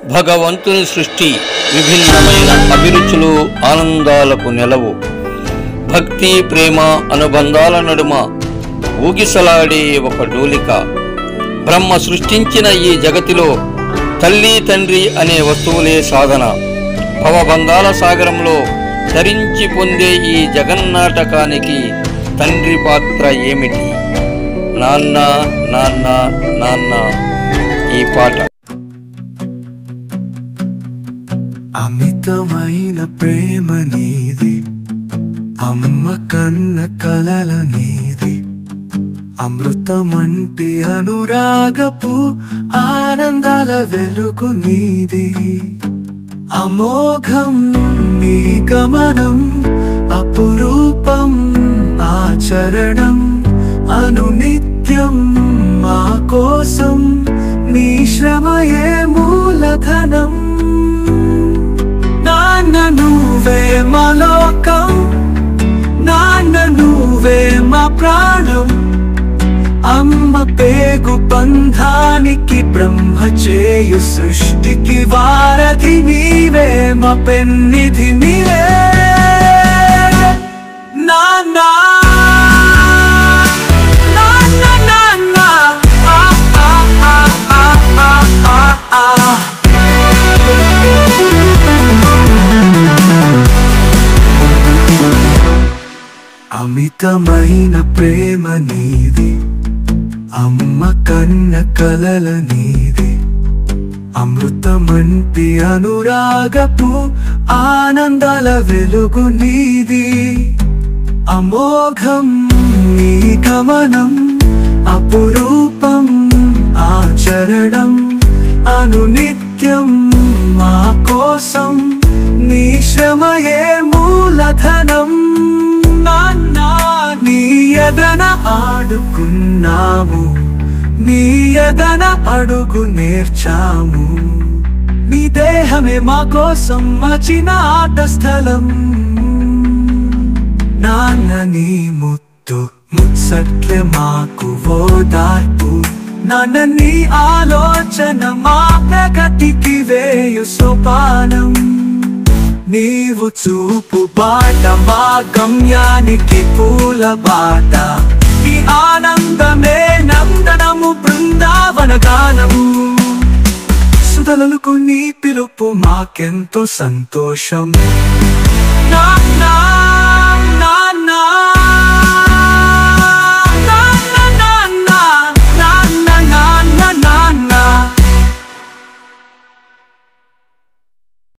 భగవంతుని సృష్టి విభిన్నమైన అభిరుచులు ఆనందాలకు నెలవు. భక్తి ప్రేమ అనుబంధాల నడుమ ఊగిసలాడే ఒక డోలిక. బ్రహ్మ సృష్టించిన ఈ జగతిలో తల్లి తండ్రి అనే వస్తువులే సాధన. భవబంధాల సాగరంలో ధరించి పొందే ఈ జగన్నాటకానికి తండ్రి పాత్ర ఏమిటి? నాన్న నాన్న నాన్న ఈ పాట. అమితమైన ప్రేమ నీది, అమ్మ కన్న కలల నీది, అమృతమంటి అనురాగపు ఆనందాల వెలుగు నీది. అమోఘం నీ గమనం, అపురూపం ఆచరణం, అనునిత్యం మా కోసం నీ శ్రమయే మూలధనం. నాన్న నువ్వే మా లోకం, నాన్న నువ్వే మా ప్రాణం. అమ్మ పేగు బంధానికి బ్రహ్మ చేయు సృష్టికి వారధి నీవే, మా పెన్నిధి నీవే. నాన్న నాన్న నాన్న ఆ ఆ ఆ ఆ ఆ ఆ ఆ. అమితమైన ప్రేమ నీది, అమ్మ కన్న కలల నీది, అమృతమంటి అనురాగపు ఆనందాల వెలుగు నీది. అమోఘం నీ గమనం, అపురూపం ఆచరణం, అనునిత్యం మా కోసం నీ శ్రమయే మూలధనం. నాన్న నీ ఎదన ఆడుకున్నాము, నీ ఎదన అడుగు నేర్చాము. నీ దేహమే మా కోసం మచిన ఆట స్థలం. నాన్న నీ ముత్తు ముచ్చట్లే మాకు ఓదార్పు, నాన్న నీ ఆలోచన మా ప్రగతికి వేయు సోపానం. నీవు చూపు బాట మా గమ్యానికి పూల బాట. ఈ ఆనందమే నందనము బృందావన గానము. సుధలకు నీ పిలుపు మాకెంతో సంతోషం. నాన్న